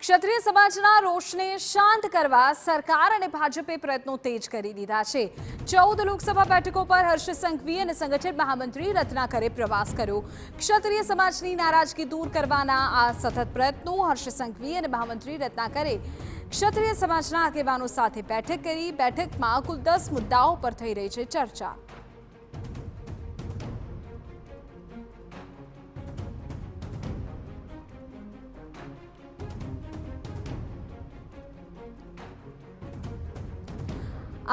ક્ષત્રિય સમાજના રોષને શાંત કરવા સરકાર અને ભાજપે પ્રયત્નો તેજ કરી દીધા છે। 14 લોકસભા બેઠકો પર હર્ષ સંઘવી અને સંગઠન મહામંત્રી રત્નાકરે પ્રવાસ કર્યો। ક્ષત્રિય સમાજની નારાજગી દૂર કરવાના આ સતત પ્રયત્નો હર્ષ સંઘવી અને મહામંત્રી રત્નાકરે ક્ષત્રિય સમાજના આગેવાનો સાથે બેઠક કરી। બેઠકમાં કુલ 10 મુદ્દાઓ પર થઈ રહી છે ચર્ચા।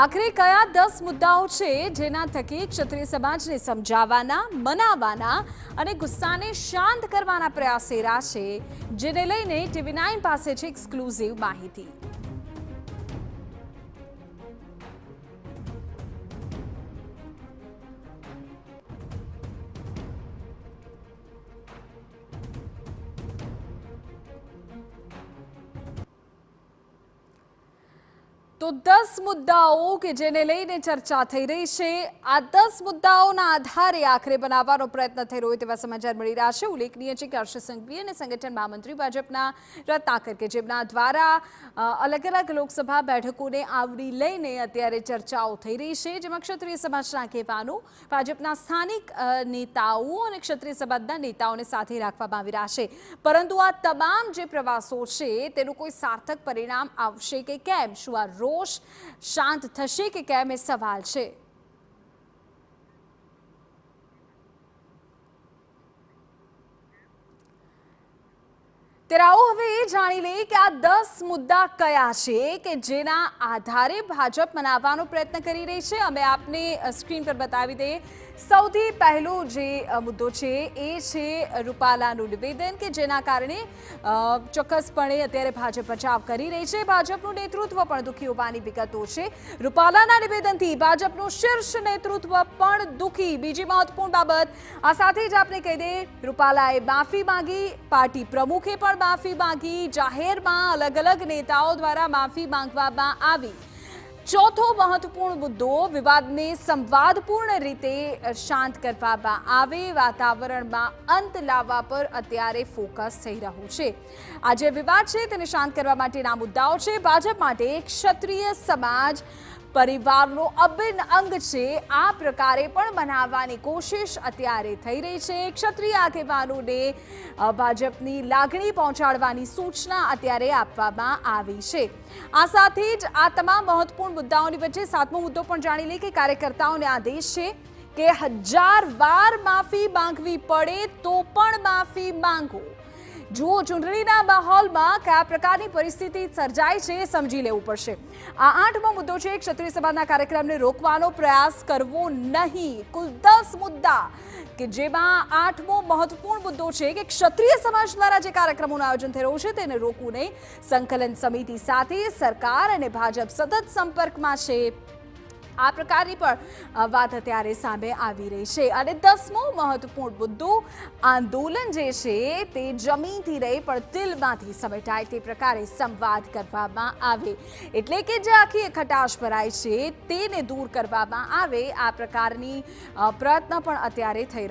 આખરે કયા 10 મુદ્દાઓ છે જેના થકી ક્ષત્રિય સમાજને સમજાવવાના, મનાવવાના અને ગુસ્સાને શાંત કરવાના પ્રયાસ થઈ રહ્યા છે, જેને લઈને TV9 પાસે છે એક્સક્લુઝિવ માહિતી। તો 10 મુદ્દાઓ કે જેને લઈને ચર્ચા થઈ રહી છે, આ 10 મુદ્દાઓના આધારે આખરે બનાવવાનો પ્રયત્ન થઈ રહ્યો તેવા સમાચાર મળી રહ્યા છે। ઉલ્લેખનીય છે કે હર્ષ સંઘવી અને સંગઠન મહામંત્રી ભાજપના રત્નાકર કે જેમના દ્વારા અલગ અલગ લોકસભા બેઠકોને આવરી લઈને અત્યારે ચર્ચાઓ થઈ રહી છે, જેમાં ક્ષત્રિય સમાજના આગેવાનો, ભાજપના સ્થાનિક નેતાઓ અને ક્ષત્રિય સમાજના નેતાઓને સાથે રાખવામાં આવી રહ્યા છે। પરંતુ આ તમામ જે પ્રવાસો છે તેનું કોઈ સાર્થક પરિણામ આવશે કે કેમ, શું આ રોષ શાંત થશે કે કેમ એ સવાલ છે। ત્યારે આવો હવે એ જાણી લઈએ કે આ 10 મુદ્દા કયા છે કે જેના આધારે ભાજપ મનાવવાનો પ્રયત્ન કરી રહી છે। અમે આપને સ્ક્રીન પર બતાવી દઈએ। સૌથી પહેલો જે મુદ્દો છે એ છે રૂપાલાનું નિવેદન કે જેના કારણે ચોક્કસપણે અત્યારે ભાજપ બચાવ કરી રહી છે। ભાજપનું નેતૃત્વ પણ દુઃખી હોવાની વિગતો છે। રૂપાલાના નિવેદનથી ભાજપનું શીર્ષ નેતૃત્વ પણ દુઃખી। બીજી મહત્વપૂર્ણ બાબત આ સાથે જ આપણે કહી દઈએ, રૂપાલાએ માફી માંગી, પાર્ટી પ્રમુખે પણ માફી માંગી, જાહેરમાં અલગ અલગ નેતાઓ દ્વારા માફી માંગવામાં આવી। ચોથો મહત્વપૂર્ણ મુદ્દો, વિવાદને સંવાદપૂર્ણ રીતે શાંત કરવામાં આવે, વાતાવરણમાં અંત લાવવા પર અત્યારે ફોકસ થઈ રહ્યું છે। આ જે વિવાદ છે તેને શાંત કરવા માટેના મુદ્દાઓ છે। ભાજપ માટે ક્ષત્રિય સમાજ પરિવારનો અભિન્ન અંગ છે, આ પ્રકારે પણ બનાવવાની કોશિશ અત્યારે થઈ રહી છે। ક્ષત્રિય આગેવાનોને ભાજપની લાગણી પહોંચાડવાની સૂચના અત્યારે આપવામાં આવી છે। આ સાથે જ આ તમામ મહત્વપૂર્ણ મુદ્દાઓની વચ્ચે 7મો મુદ્દો પણ જાણી લે કે કાર્યકર્તાઓને આદેશ છે કે 1000 વાર માફી માંગવી પડે તો પણ માફી માંગો। જુઓ, ચૂંટણીના માહોલમાં કયા પ્રકારની પરિસ્થિતિ સર્જાય છે એ સમજી લેવું પડશે। આ 8મો મુદ્દો છે ક્ષત્રિય સમાજના કાર્યક્રમને રોકવાનો પ્રયાસ કરવો નહીં। કુલ 10 મુદ્દા કે જેમાં 8મો મહત્વપૂર્ણ મુદ્દો છે કે ક્ષત્રિય સમાજ દ્વારા જે કાર્યક્રમોનું આયોજન થઈ રહ્યું છે તેને રોકવું નહીં। સંકલન સમિતિ સાથે સરકાર અને ભાજપ સતત સંપર્કમાં છે, આ પ્રકારની પણ વાત અત્યારે સામે આવી રહી છે। અને 10મો મહત્વપૂર્ણ મુદ્દો, આંદોલન જે છે તે જમીનથી રહી પણ દિલમાંથી સમેટાય તે પ્રકારે સંવાદ કરવામાં આવે, એટલે કે જે આખી ખટાશ ભરાય છે તેને દૂર કરવામાં આવે, આ પ્રકારની પ્રયત્ન પણ અત્યારે થઈ